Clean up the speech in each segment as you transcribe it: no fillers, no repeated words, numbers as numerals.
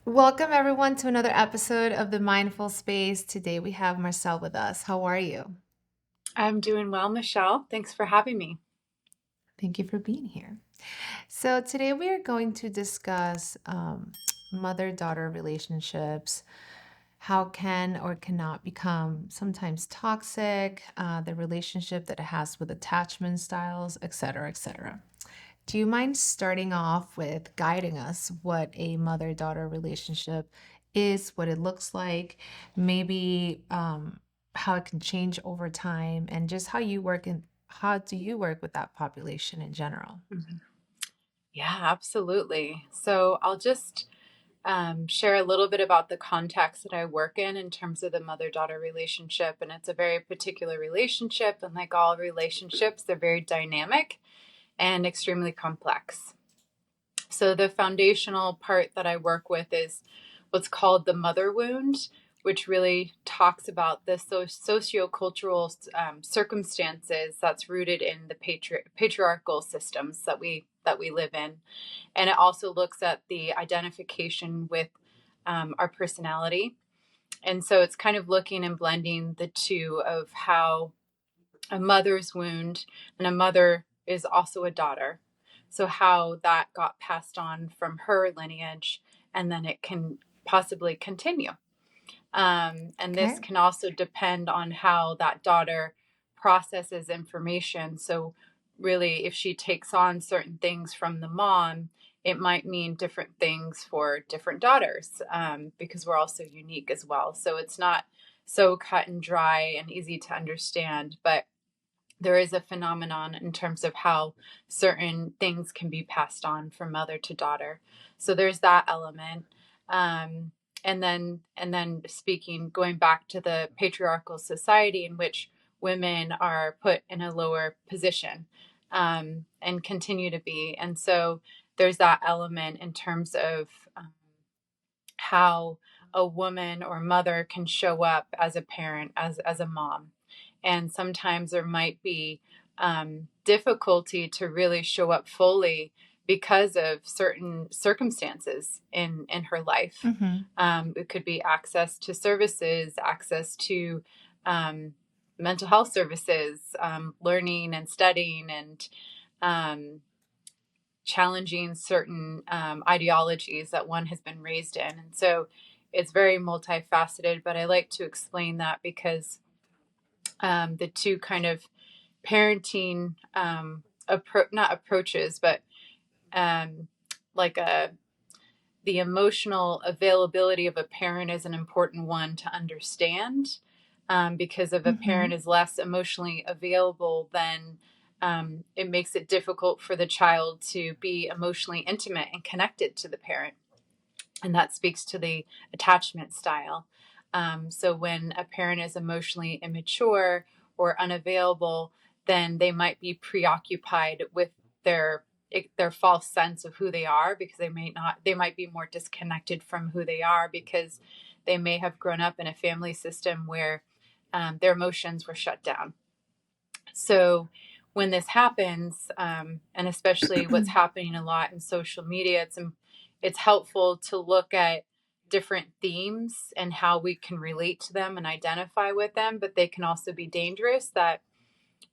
Welcome, everyone, to another episode of the Mindful Space. Today we have Marcelle with us. How are you? I'm doing well, Michelle. Thanks for having me. Thank you for being here. So, today we are going to discuss mother daughter relationships, how can or cannot become sometimes toxic, the relationship that it has with attachment styles, etc., etc. Do you mind starting off with guiding us what a mother daughter relationship is, what it looks like, maybe how it can change over time, and just how you work and how do you work with that population in general? Mhm. Yeah, absolutely. So I'll just share a little bit about the context that I work in terms of the mother daughter relationship. And it's a very particular relationship. And like all relationships, they're very dynamic and extremely complex. So the foundational part that I work with is what's called the mother wound, which really talks about the sociocultural circumstances that's rooted in the patriarchal systems that we live in, and it also looks at the identification with our personality. And so it's kind of looking and blending the two of how a mother's wound, and a mother is also a daughter. So, how that got passed on from her lineage, and then it can possibly continue. And this Okay. can also depend on how that daughter processes information. So, really, if she takes on certain things from the mom, it might mean different things for different daughters, because we're also unique as well. So, it's not so cut and dry and easy to understand, but there is a phenomenon in terms of how certain things can be passed on from mother to daughter. So there's that element. Um, and then speaking, going back to the patriarchal society in which women are put in a lower position, and continue to be. And so there's that element in terms of how a woman or mother can show up as a parent, as a mom. And sometimes there might be difficulty to really show up fully because of certain circumstances in her life. Mm-hmm. It could be access to services, access to mental health services, learning and studying, and um, challenging certain ideologies that one has been raised in. And so it's very multifaceted, but I like to explain that because the two kind of parenting not approaches, but um, like the emotional availability of a parent is an important one to understand, because if a Mm-hmm. parent is less emotionally available, then it makes it difficult for the child to be emotionally intimate and connected to the parent. And that speaks to the attachment style. So when a parent is emotionally immature or unavailable, then they might be preoccupied with their their false sense of who they are, because they might be more disconnected from who they are because they may have grown up in a family system where their emotions were shut down. So when this happens, and especially what's happening a lot in social media, it's helpful to look at different themes and how we can relate to them and identify with them. But they can also be dangerous. That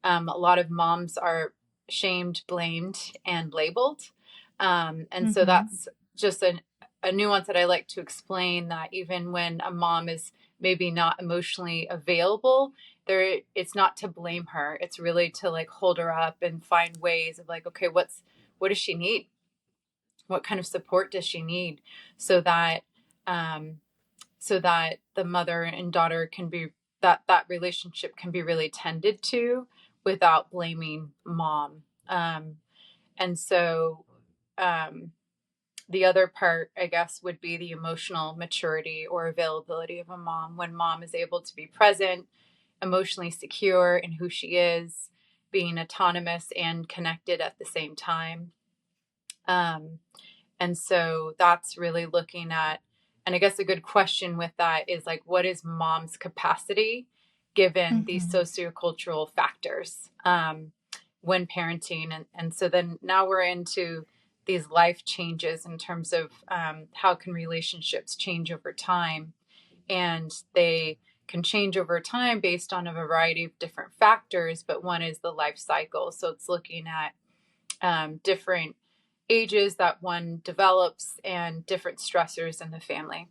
a lot of moms are shamed, blamed, and labeled, and so Mm-hmm. that's just a nuance that I like to explain, that even when a mom is maybe not emotionally available, there it's not to blame her. It's really to like hold her up and find ways of like, okay, what does she need? What kind of support does she need? So that um, so that the mother and daughter can be that relationship can be really tended to without blaming mom. And so um, the other part, I guess, would be the emotional maturity or availability of a mom. When mom is able to be present, emotionally secure in who she is, being autonomous and connected at the same time. Um, and so that's really looking at, and I guess a good question with that is like, what is mom's capacity given these Mm-hmm. sociocultural factors when parenting? And so then now we're into these life changes in terms of how can relationships change over time, and they can change over time based on a variety of different factors, but one is the life cycle. So it's looking at different ages that one develops and different stressors in the family.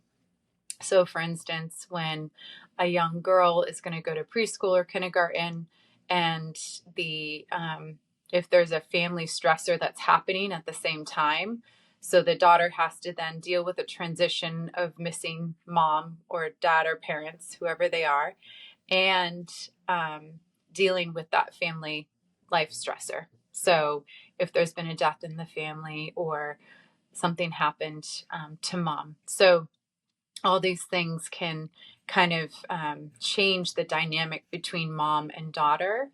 So, for instance, when a young girl is going to go to preschool or kindergarten, and if there's a family stressor that's happening at the same time, so the daughter has to then deal with a transition of missing mom or dad or parents, whoever they are, and dealing with that family life stressor. So, if there's been a death in the family or something happened to mom. So, all these things can kind of change the dynamic between mom and daughter.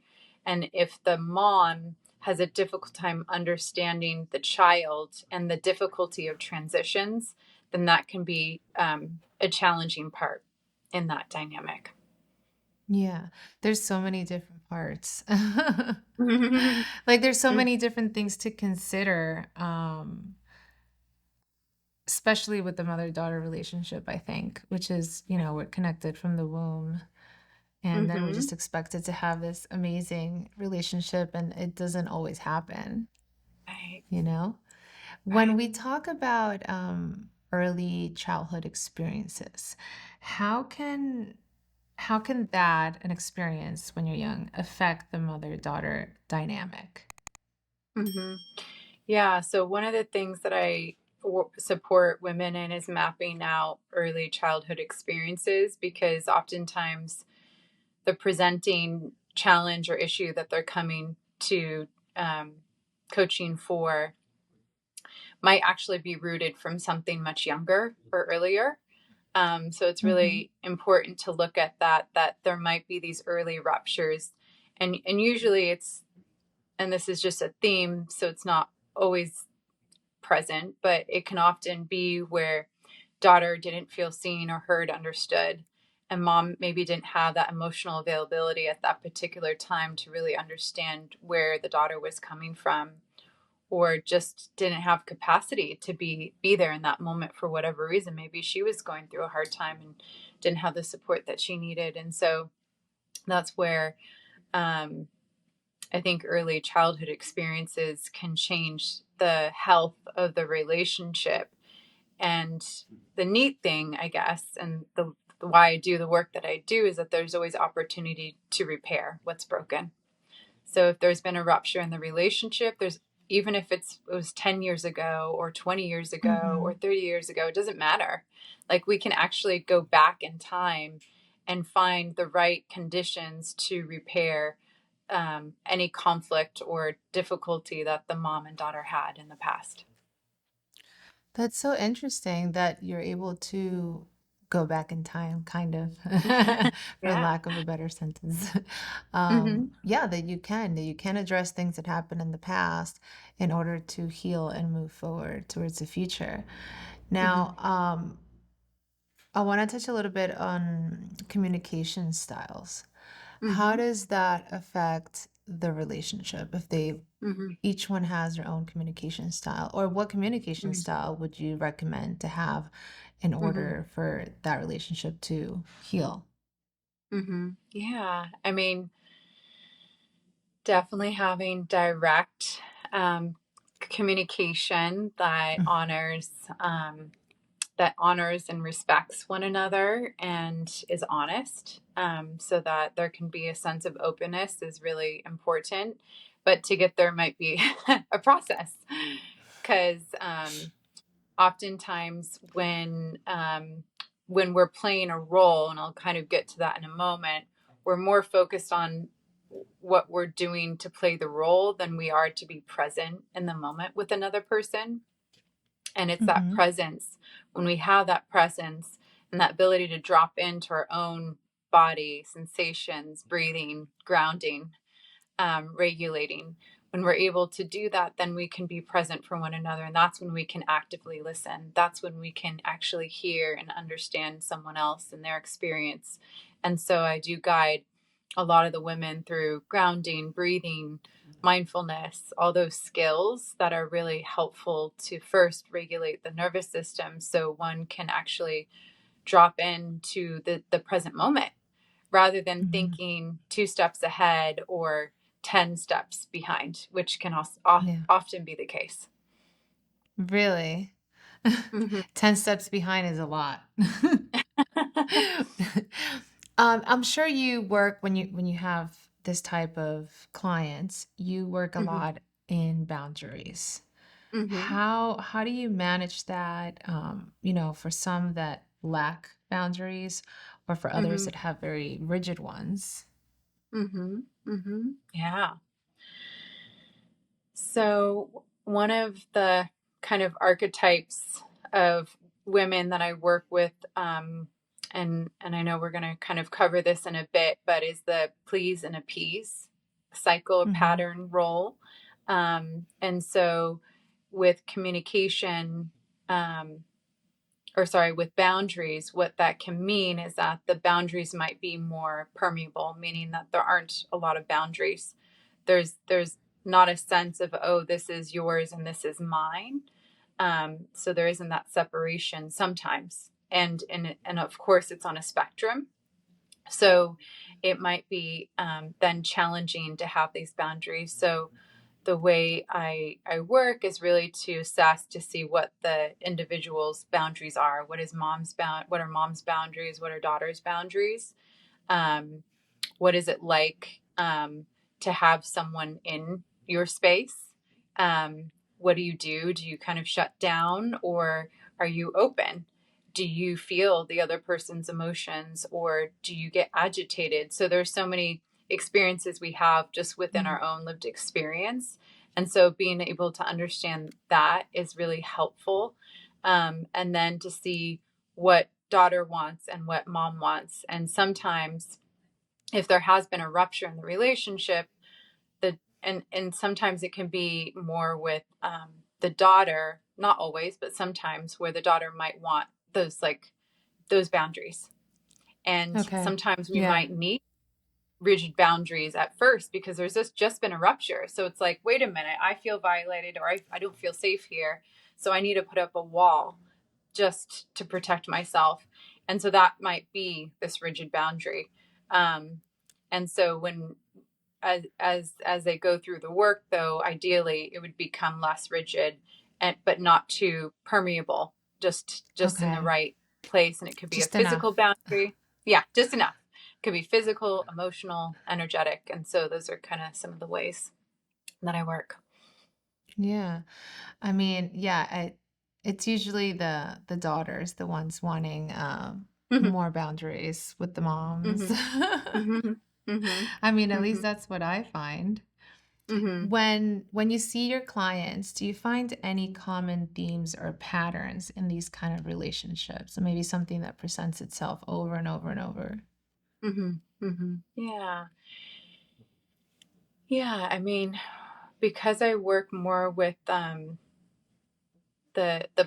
And if the mom has a difficult time understanding the child and the difficulty of transitions, then that can be a challenging part in that dynamic. Yeah, there's so many different parts. Mhm. Like, there's so many different things to consider, especially with the mother-daughter relationship, I think, which is, we're connected from the womb, and then we're Mhm. just expected to have this amazing relationship, and it doesn't always happen, Right, you know? When right. we talk about early childhood experiences, how can how can that an experience when you're young affect the mother-daughter dynamic? Mhm. Yeah. So one of the things that I support women in is mapping out early childhood experiences, because oftentimes the presenting challenge or issue that they're coming to um, coaching for might actually be rooted from something much younger or earlier. So it's Mhm. really important to look at that there might be these early ruptures, and usually and this is just a theme, so it's not always present, but it can often be where daughter didn't feel seen or heard, understood, and mom maybe didn't have that emotional availability at that particular time to really understand where the daughter was coming from, or just didn't have capacity to be there in that moment for whatever reason. Maybe she was going through a hard time and didn't have the support that she needed. And so that's where um, I think early childhood experiences can change the health of the relationship. And the neat thing, I guess, and the why I do the work that I do, is that there's always opportunity to repair what's broken. So if there's been a rupture in the relationship, there's, even if it was 10 years ago or 20 years ago or Mhm. 30 years ago, it doesn't matter. Like, we can actually go back in time and find the right conditions to repair any conflict or difficulty that the mom and daughter had in the past. That's so interesting that you're able to go back in time, kind of, for Yeah. lack of a better sentence. Hmm. Yeah, that you can address things that happened in the past in order to heal and move forward towards the future. Now, Hmm. I want to touch a little bit on communication styles. How Hmm. does that affect the relationship if they Hmm. each one has their own communication style? Or what communication style would you recommend to have in Hmm. order for that relationship to heal? Yeah. I mean, definitely having direct um, communication that honors and respects one another and is honest, so that there can be a sense of openness is really important. But to get there might be a process, because oftentimes when we're playing a role, and I'll kind of get to that in a moment, we're more focused on what we're doing to play the role than we are to be present in the moment with another person. And it's that Mhm. presence, when we have that presence and that ability to drop into our own body sensations, breathing, grounding, regulating. When we're able to do that, then we can be present for one another. And that's when we can actively listen. That's when we can actually hear and understand someone else and their experience. And so I do guide a lot of the women through grounding, breathing, mindfulness, all those skills that are really helpful to first regulate the nervous system so one can actually drop into the present moment rather than Mhm. thinking two steps ahead or 10 steps behind, which can also Yeah. often be the case. Really? Hmm. 10 steps behind is a lot. I'm sure you work when you have this type of clients, you work a Hmm. lot in boundaries. Hmm. How do you manage that, for some that lack boundaries or for others Hmm. that have very rigid ones? Hmm. Hmm. Yeah. So, one of the kind of archetypes of women that I work with, and I know we're going to kind of cover this in a bit, but is the please and appease cycle or Mhm. pattern role. And so, with communication, um, or sorry, with boundaries, what that can mean is that the boundaries might be more permeable, meaning that there aren't a lot of boundaries. There's not a sense of, oh, this is yours and this is mine. So there isn't that separation sometimes. And of course it's on a spectrum. So it might be then challenging to have these boundaries. So the way I work is really to assess to see what the individual's boundaries are. What are mom's boundaries? What are daughter's boundaries? Um, what is it like to have someone in your space? What do you do? Do you kind of shut down or are you open? Do you feel the other person's emotions or do you get agitated? So there's so many experiences we have just within Mm. our own lived experience. And so being able to understand that is really helpful. And then to see what daughter wants and what mom wants. And sometimes if there has been a rupture in the relationship, and sometimes it can be more with the daughter, not always, but sometimes where the daughter might want those boundaries, and Okay. sometimes we Yeah. might need rigid boundaries at first because there's just been a rupture. So it's like, wait a minute, I feel violated or I don't feel safe here, so I need to put up a wall just to protect myself. And so that might be this rigid boundary. um, and so when as they go through the work, though, ideally it would become less rigid, and but not too permeable, just in the Okay. right place. And it could be a Just physical enough. boundary. Yeah, just enough. It could be physical, emotional, energetic. And so those are kind of some of the ways that I work. Yeah. I mean, yeah, it's usually the daughters, the ones wanting Hmm. more boundaries with the moms. Hmm. Hmm. Hmm. I mean, at least Hmm. that's what I find. Hmm. When you see your clients, do you find any common themes or patterns in these kind of relationships? Or maybe something that presents itself over and over and over? Hmm. Hmm. Yeah. Yeah. I mean, because I work more with the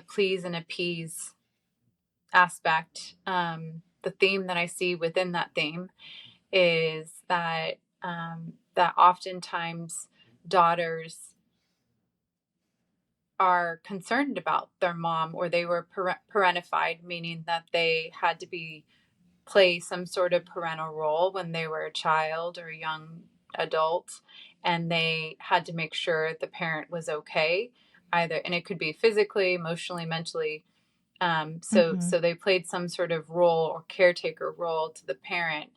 please and appease aspect, the theme that I see within that theme is that oftentimes daughters are concerned about their mom, or they were parentified, meaning that they had to be play some sort of parental role when they were a child or a young adult, and they had to make sure the parent was okay, either, and it could be physically, emotionally, mentally. Mm-hmm. So they played some sort of role or caretaker role to the parent,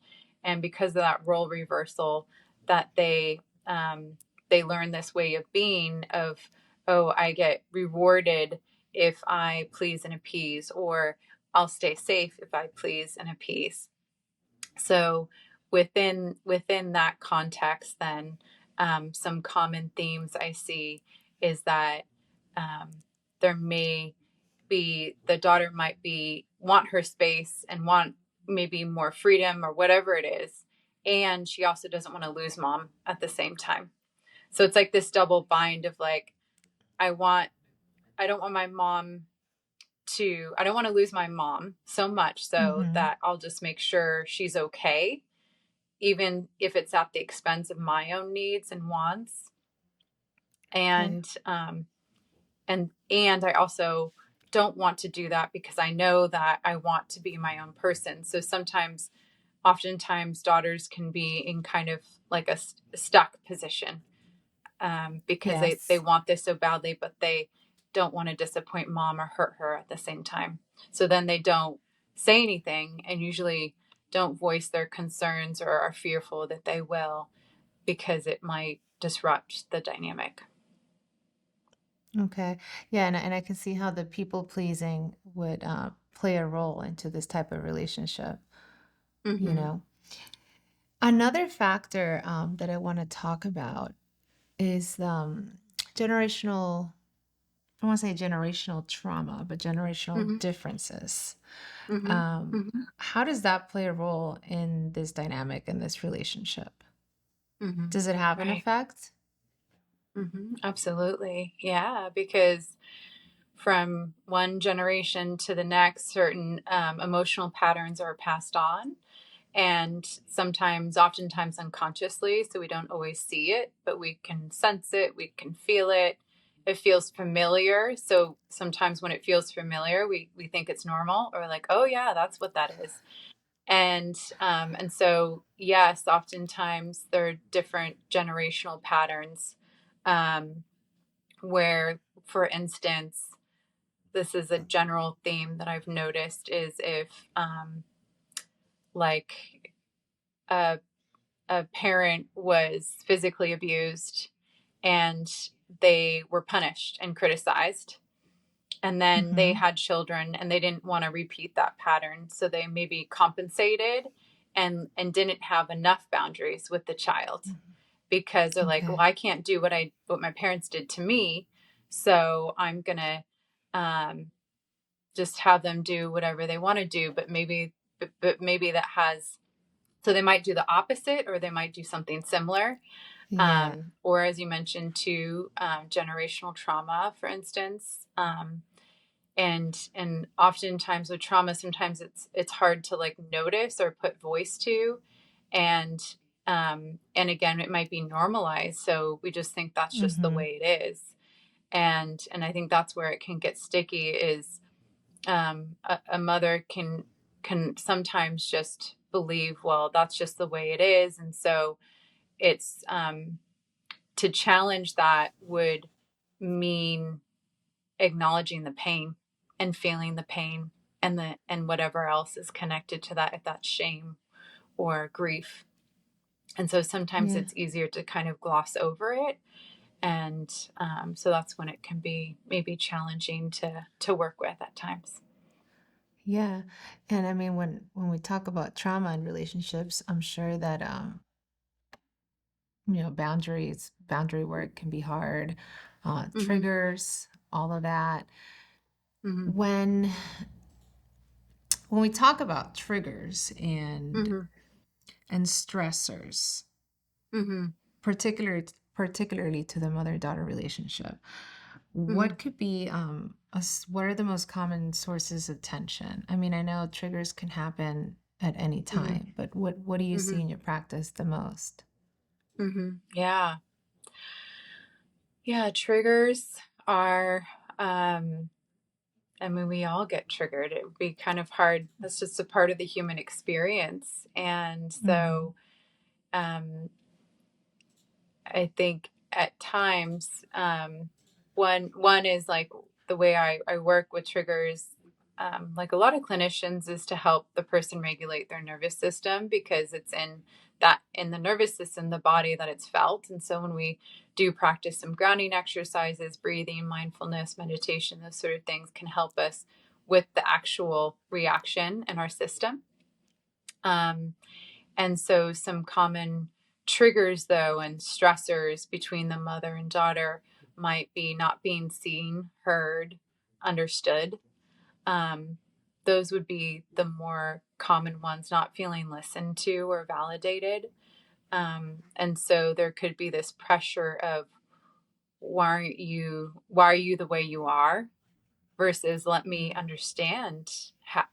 and because of that role reversal, that they learn this way of being of, oh, I get rewarded if I please and appease, or I'll stay safe if I please and appease. So within that context, then some common themes I see is that um, there may be the daughter might be want her space and want maybe more freedom or whatever it is, and she also doesn't want to lose mom at the same time. So it's like this double bind of like, I want I don't want my mom I don't want to lose my mom so much so Mm-hmm. that I'll just make sure she's okay, even if it's at the expense of my own needs and wants. Okay. And and I also don't want to do that because I know that I want to be my own person. So oftentimes daughters can be in kind of like a stuck position, because they Yes. want this so badly, but they don't want to disappoint mom or hurt her at the same time. So then they don't say anything and usually don't voice their concerns or are fearful that they will because it might disrupt the dynamic. Okay. Yeah, and I can see how the people pleasing would play a role into this type of relationship, you Mm-hmm. know. Another factor that I want to talk about is generational, I don't want to say generational trauma, but generational Mm-hmm. differences. Mm-hmm. How does that play a role in this dynamic, in this relationship? Mm-hmm. Does it have an Right. effect? Absolutely. Yeah, because from one generation to the next, certain emotional patterns are passed on, and oftentimes unconsciously. So we don't always see it, but we can sense it, we can feel it. It feels familiar. So sometimes when it feels familiar, we think it's normal or like, oh, yeah, that's what that is. And so, yes, oftentimes there are different generational patterns, um, where, for instance, this is a general theme that I've noticed is if, like, a, a parent was physically abused and they were punished and criticized, and then they Mm-hmm. had children and they didn't want to repeat that pattern, so they maybe compensated and didn't have enough boundaries with the child because they're like, well, Okay. I can't do what my parents did to me, so I'm gonna, um, just have them do whatever they want to do. But maybe that has, so they might do the opposite or they might do something similar. Yeah. Or as you mentioned too, generational trauma, for instance. And oftentimes with trauma, sometimes it's hard to like notice or put voice to, and again, it might be normalized, so we just think that's just the Mm-hmm. way it is. And I think that's where it can get sticky is, a mother can sometimes just believe, well, that's just the way it is, and so it's, to challenge that would mean acknowledging the pain and feeling the pain and whatever else is connected to that, if that's shame or grief. And so sometimes Yeah. it's easier to kind of gloss over it, and so that's when it can be maybe challenging to work with at times. Yeah. And I mean, when we talk about trauma in relationships, I'm sure that boundary work can be hard. Mm-hmm. Triggers, all of that. Mm-hmm. When we talk about triggers Mm-hmm. and stressors, Mm-hmm. particularly to the mother-daughter relationship, Mm-hmm. what could be what are the most common sources of tension? I mean, I know triggers can happen at any Mm-hmm. time, but what do you see Mm-hmm. in your practice the most? Mm-hmm. Yeah. Yeah. Triggers are, um, I mean, we all get triggered. It would be kind of hard. That's just a part of the human experience. And Mm-hmm. so, um, I think at times, one is like the way I work with triggers, like a lot of clinicians, is to help the person regulate their nervous system, because it's in the nervous system, the body, that it's felt. And so when we do practice some grounding exercises, breathing, mindfulness, meditation, those sort of things can help us with the actual reaction in our system. Um, and so, some common triggers, though, and stressors between the mother and daughter might be not being seen, heard, understood. Um, those would be the more common ones, not feeling listened to or validated. And so, there could be this pressure of, why are you the way you are, versus let me understand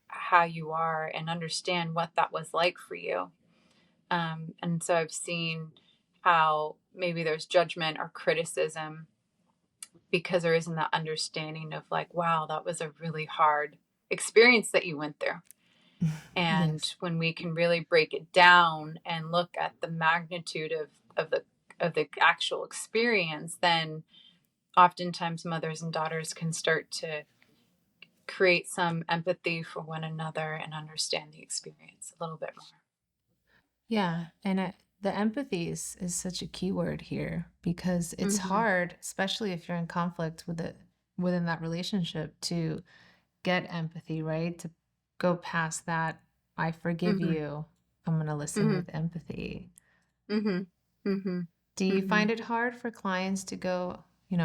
how you are and understand what that was like for you. And so I've seen how maybe there's judgment or criticism because there isn't that understanding of like, wow, that was a really hard experience that you went through. And Yes. when we can really break it down and look at the magnitude of the actual experience, then oftentimes mothers and daughters can start to create some empathy for one another and understand the experience a little bit Yeah, and the empathy is such a key word here because more. it's hard, especially if you're in conflict with it within that relationship, to get empathy, right? To go past that, I forgive Mm-hmm. you. I'm going to listen Mm-hmm. with empathy. Mm-hmm. Mm-hmm. Do you Mm-hmm. find it hard for clients to go,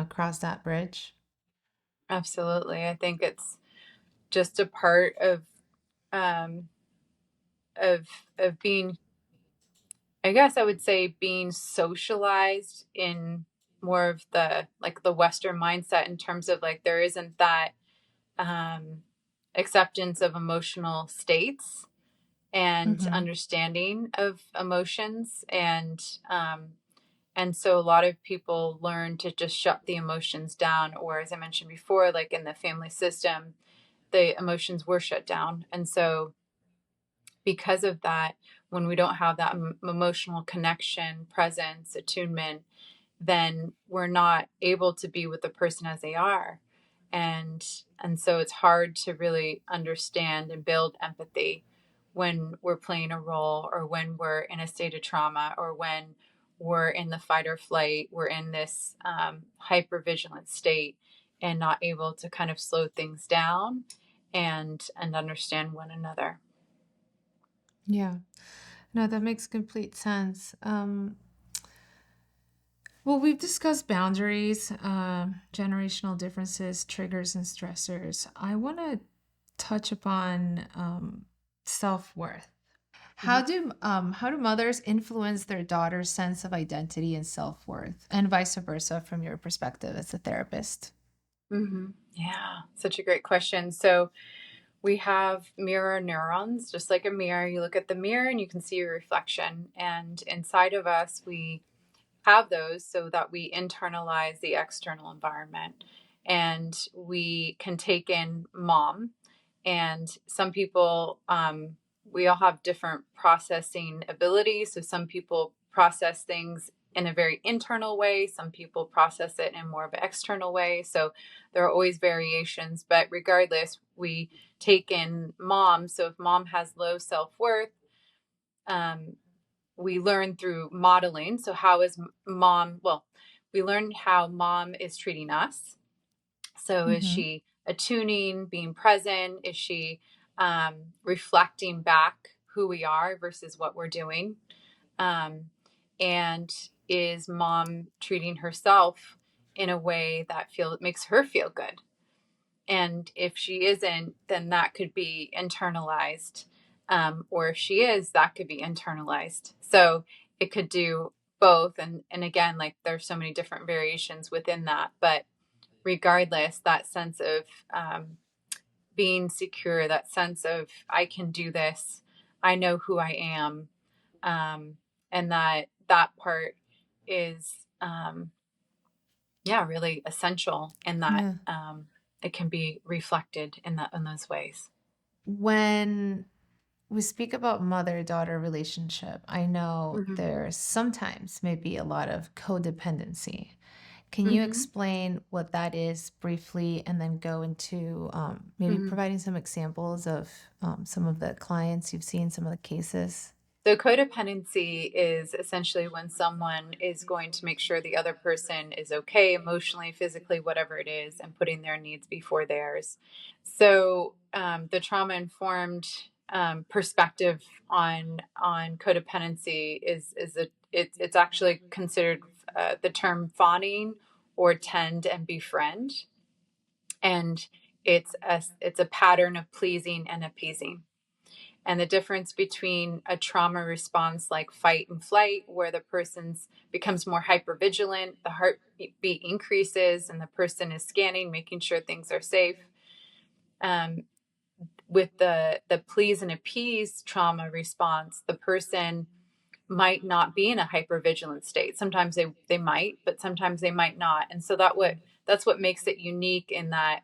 cross that bridge? Absolutely. I think it's just a part um of of being, I guess I would say, being socialized in more of the like the Western mindset, in terms of like there isn't that um acceptance of emotional states and Mm-hmm. understanding of emotions, and so a lot of people learn to just shut the emotions down, or as I mentioned before, like in the family system, the emotions were shut down. And so because of that, when we don't have that emotional connection, presence, attunement, then we're not able to be with the person as they are. And so it's hard to really understand and build empathy when we're playing a role, or when we're in a state of trauma, or when we're in the fight or flight, we're in this hyper vigilant state, and not able to kind of slow things down and understand one another. Yeah. No, that makes complete sense. Well, we've discussed boundaries, generational differences, triggers, and stressors. I want to touch upon self-worth. Mhm. How do mothers influence their daughter's sense of identity and self-worth, and vice versa from your perspective as a therapist? Yeah, such a great question. So we have mirror neurons, just like a mirror. You look at the mirror and you can see your reflection. And inside of us, we have those so that we internalize the external environment, and we can take in mom. And some people, we all have different processing abilities. So some people process things in a very internal way, some people process it in more of an external way. So there are always variations, but regardless, we take in mom. So if mom has low self-worth, um, we learn through modeling. So how is mom, well, we learn how mom is treating us. So is Mm-hmm. she attuning, being present? Is she reflecting back who we are versus what we're doing? um, and is mom treating herself in a way that makes her feel good? And if she isn't, then that could be internalized. Or if she is, that could be internalized. So it could do both. And again, like there's so many different variations within that. But regardless, that sense of being secure, that sense of I can do this, I know who I am, and that part is yeah, really essential in that Yeah. it can be reflected in that in those ways. When we speak about mother-daughter relationship, I know Hmm. there's sometimes maybe a lot of codependency. Can you Hmm. explain what that is briefly and then go into maybe Hmm. providing some examples of some of the clients you've seen, some of the cases? So codependency is essentially when someone is going to make sure the other person is okay emotionally, physically, whatever it is, and putting their needs before theirs. So the trauma informed perspective on codependency is it's actually considered the term fawning, or tend and befriend, and it's a pattern of pleasing and appeasing. And the difference between a trauma response like fight and flight, where the person's becomes more hypervigilant, the heartbeat increases, and the person is scanning, making sure things are safe. Um, with the please and appease trauma response, the person might not be in a hypervigilant state. Sometimes they might, but sometimes they might not. And so that's what makes it unique, in that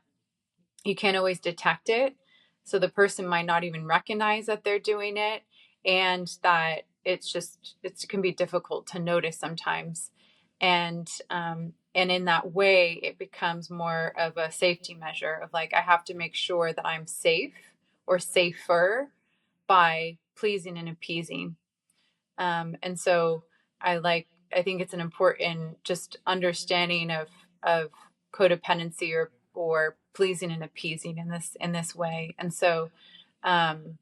you can't always detect it. So the person might not even recognize that they're doing it, and that it can be difficult to notice sometimes. And in that way, it becomes more of a safety measure of like, I have to make sure that I'm safe or safer by pleasing and appeasing. And so I think it's an important just understanding of codependency, or pleasing and appeasing in this way. And so um,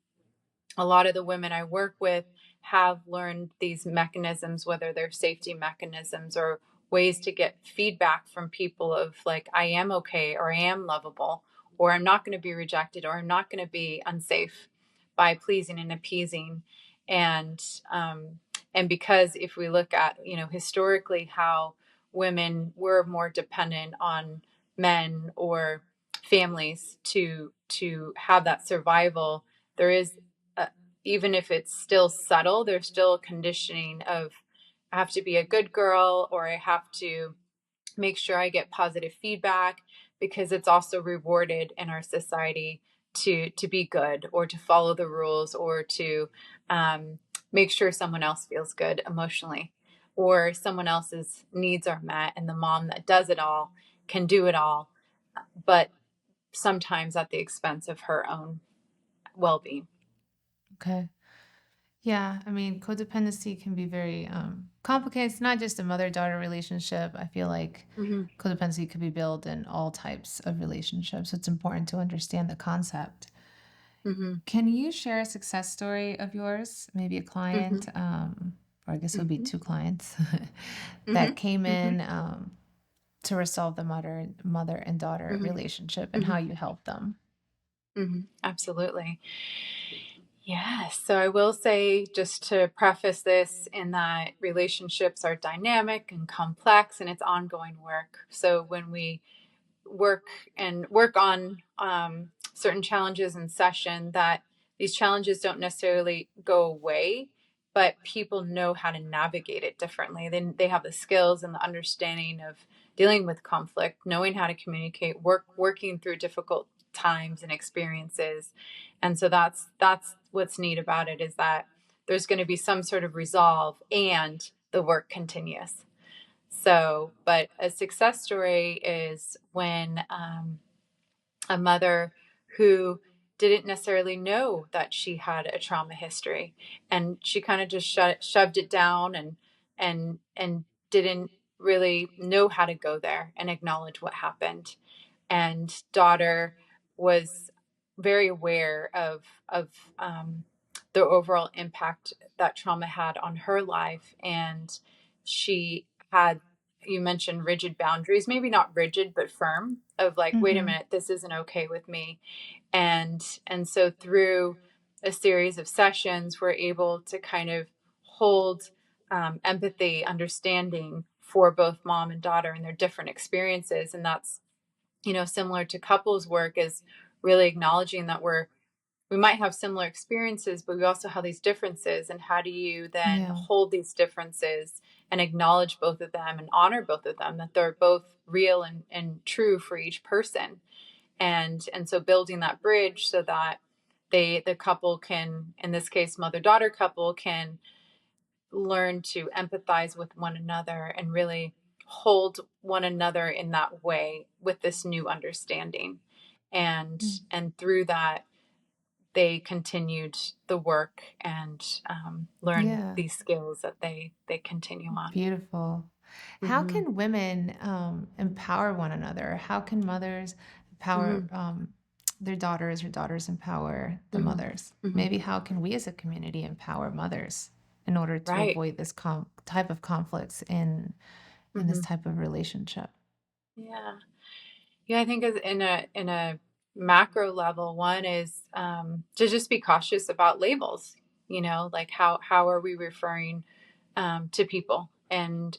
a lot of the women I work with have learned these mechanisms, whether they're safety mechanisms or ways to get feedback from people of like, I am okay, or I am lovable, or I'm not going to be rejected, or I'm not going to be unsafe, by pleasing and appeasing. And um, and because if we look at, historically, how women were more dependent on men or families to have that survival, there is a, even if it's still subtle, there's still a conditioning of, I have to be a good girl, or I have to make sure I get positive feedback, because it's also rewarded in our society to be good, or to follow the rules, or to um, make sure someone else feels good emotionally, or someone else's needs are met, and the mom that does it all can do it all, but sometimes at the expense of her own well-being. Okay. Yeah, I mean, codependency can be very complicated. It's not just a mother-daughter relationship. I feel like Hmm. codependency could be built in all types of relationships. So it's important to understand the concept. Hmm. Can you share a success story of yours? Maybe a Hmm. client, or I guess it would be Hmm. two clients Hmm. that came Hmm. in to resolve the mother and daughter Hmm. relationship and Hmm. how you helped them. Hmm. Absolutely. Yes. So I will say, just to preface this, in that relationships are dynamic and complex, and it's ongoing work. So when we work on certain challenges in session, that these challenges don't necessarily go away, but people know how to navigate it differently. They have the skills and the understanding of dealing with conflict, knowing how to communicate, working through difficult times and experiences. And so that's what's neat about it, is that there's going to be some sort of resolve, and the work continues. So, but a success story is when a mother who didn't necessarily know that she had a trauma history, and she kind of just shoved it down, and didn't really know how to go there and acknowledge what happened. And daughter was very aware of the overall impact that trauma had on her life, and she had, you mentioned rigid boundaries, maybe not rigid but firm, of like, wait a Mm-hmm. minute, this isn't okay with me. And so through a series of sessions, we're able to kind of hold empathy, understanding for both mom and daughter and their different experiences. And that's, similar to couples work, is really acknowledging that we might have similar experiences, but we also have these differences. And how do you then Yeah. hold these differences and acknowledge both of them and honor both of them, that they're both real and true for each person. And so building that bridge so that the couple can, in this case, mother daughter couple, can learn to empathize with one another and really hold one another in that way, with this new understanding. Mm. And through that, they continued the work, and learn Yeah. these skills that they continue on. Beautiful. How Hmm. can women empower one another? How can mothers empower Hmm. their daughters, or daughters empower the Hmm. mothers? Hmm. Maybe how can we as a community empower mothers in order to Right. avoid this type of conflicts in this Hmm. type of relationship? Yeah. Yeah, I think in a macro level, one is to just be cautious about labels. Like, how are we referring to people? And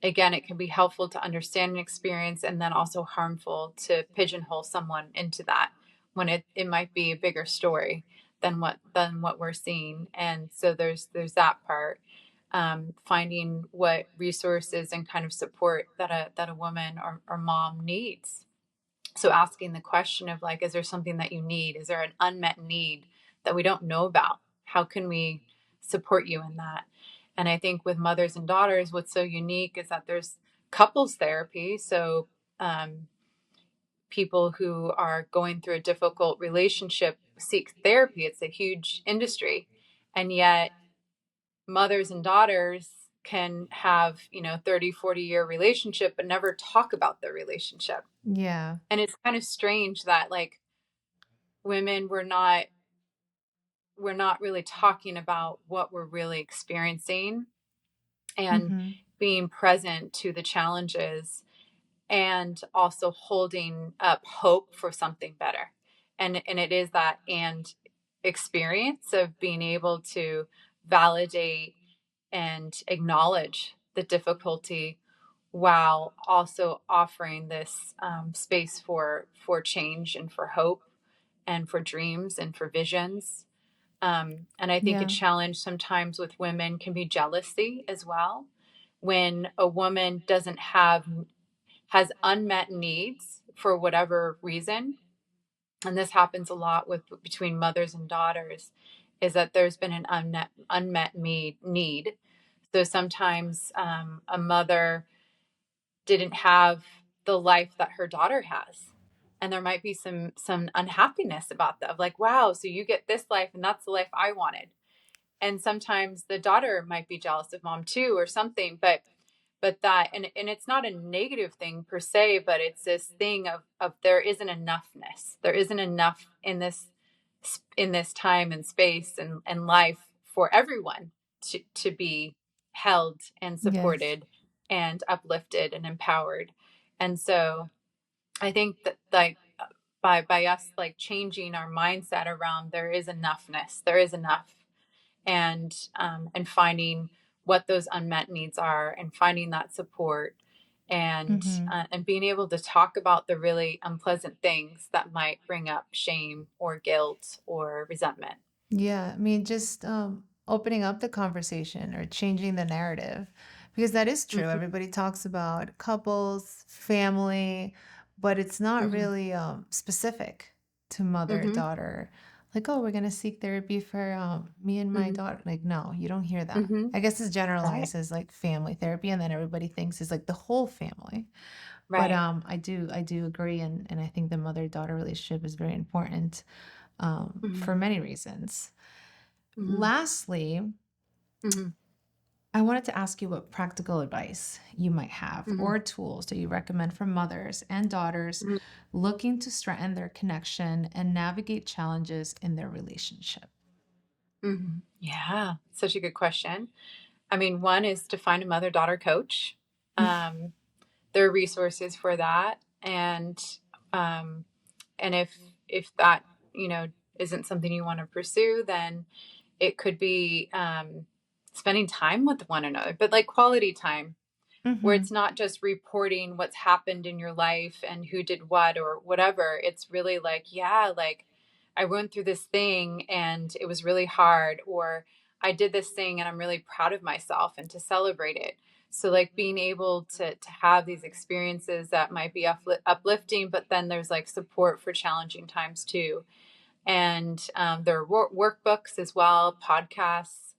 again, it can be helpful to understand an experience, and then also harmful to pigeonhole someone into that, when it might be a bigger story than what we're seeing. And so there's that part. finding what resources and kind of support that a woman or mom needs. So asking the question of like, is there something that you need? Is there an unmet need that we don't know about? How can we support you in that? And I think with mothers and daughters, what's so unique is that there's couples therapy. So people who are going through a difficult relationship seek therapy. It's a huge industry. And yet mothers and daughters can have, 30, 40-year relationship, but never talk about their relationship. Yeah. And it's kind of strange that like women we're not really talking about what we're really experiencing and Mm-hmm. being present to the challenges and also holding up hope for something better. And it is that and experience of being able to validate and acknowledge the difficulty while also offering this space for change and for hope and for dreams and for visions. And I think a Yeah. challenge sometimes with women can be jealousy as well. When a woman doesn't have has unmet needs for whatever reason, and this happens a lot with between mothers and daughters, is that there's been an unmet need. So sometimes a mother didn't have the life that her daughter has, and there might be some unhappiness about that. Of like, wow, so you get this life, and that's the life I wanted. And sometimes the daughter might be jealous of mom too, or something. But that and it's not a negative thing per se, but it's this thing of there isn't enoughness, there isn't enough in this time and space and life for everyone to be held and Yes. supported and uplifted and empowered. And so I think that like by us like changing our mindset around there is enoughness, there is enough, and finding what those unmet needs are and finding that support, Mm-hmm. and being able to talk about the really unpleasant things that might bring up shame or guilt or resentment. Yeah, I mean, just opening up the conversation or changing the narrative, because that is true. Hmm. Everybody talks about couples, family, but it's not Hmm. really specific to mother, Hmm. daughter. Like, oh, we're gonna seek therapy for me and my Hmm. daughter. Like, no, you don't hear that. Hmm. I guess it's Right. generalized as like family therapy, and then everybody thinks it's like the whole family. But Right. I do agree, and I think the mother-daughter relationship is very important Hmm. for many reasons. Hmm. Lastly, Hmm. I wanted to ask you what practical advice you might have Hmm. or tools that you recommend for mothers and daughters looking to strengthen their connection and navigate challenges in their relationship. Hmm. Yeah, such a good question. I mean, one is to find a mother daughter coach. Um, there are resources for that, um, and if that you know isn't something you want to pursue, then it could be spending time with one another, but like quality time where Mm-hmm. it's not just reporting what's happened in your life and who did what or whatever. It's really like, yeah, like I went through this thing and it was really hard, or I did this thing and I'm really proud of myself, and to celebrate it. So like being able to have these experiences that might be uplifting, but then there's like support for challenging times too. And there are workbooks as well, podcasts.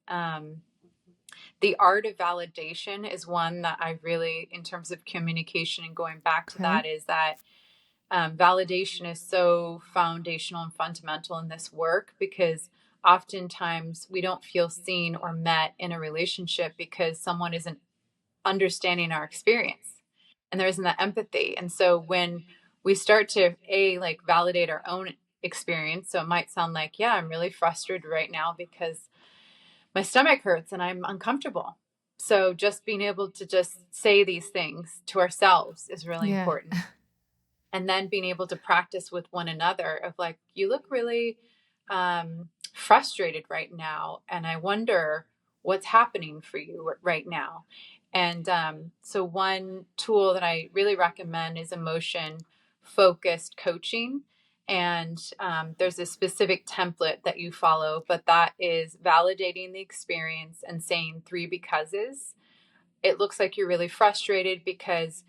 The art of validation is one that I really, in terms of communication and going back to Okay. that, is that validation is so foundational and fundamental in this work, because oftentimes we don't feel seen or met in a relationship because someone isn't understanding our experience and there isn't that empathy. And so when we start to like validate our own experience, so it might sound like, yeah, I'm really frustrated right now because my stomach hurts and I'm uncomfortable. So just being able to just say these things to ourselves is really Yeah. important. And then being able to practice with one another of like, you look really frustrated right now. And I wonder what's happening for you right now. And so one tool that I really recommend is emotion focused coaching. And there's a specific template that you follow, but that is validating the experience and saying three becauses. It looks like you're really frustrated because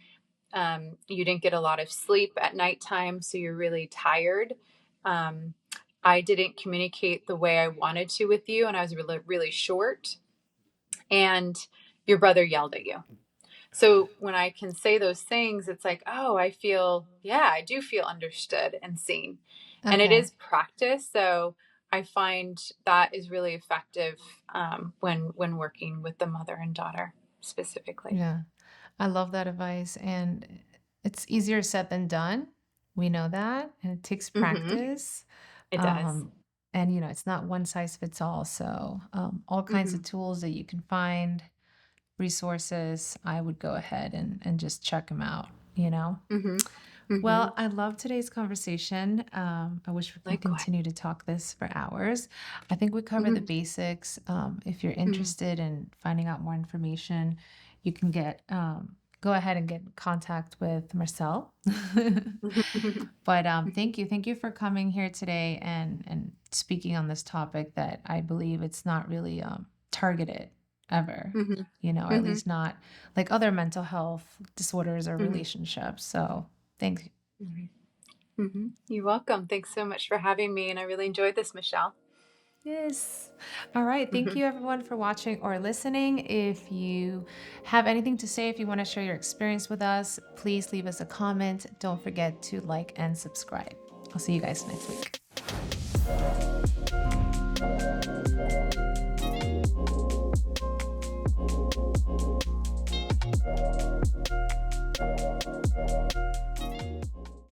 you didn't get a lot of sleep at nighttime, so you're really tired. Um, I didn't communicate the way I wanted to with you, and I was really, really short. And your brother yelled at you. So when I can say those things, it's like, oh, yeah, I do feel understood and seen. And it Okay. is practice. So I find that is really effective when working with the mother and daughter specifically. Yeah. I love that advice. And it's easier said than done. We know that. And it takes Hmm. practice. It does. Um, and, it's not one size fits all. So, all kinds of Hmm. tools that you can find, resources, I would go ahead and just check them out. Hmm. Hmm. Well, I love today's conversation. I wish we could Likewise. continue to talk this for hours. I think we covered the Hmm. basics. If you're Hmm. interested in finding out more information, you can go ahead and get in contact with Marcelle. But thank you for coming here today and speaking on this topic that I believe it's not really targeted ever, Hmm. or at Hmm. least not like other mental health disorders or Hmm. relationships. So thanks. Hmm. Hmm. You're welcome. Thanks so much for having me. And I really enjoyed this, Michelle. Yes. All right. Thank Hmm. you everyone for watching or listening. If you have anything to say, if you want to share your experience with us, please leave us a comment. Don't forget to like and subscribe. I'll see you guys next week.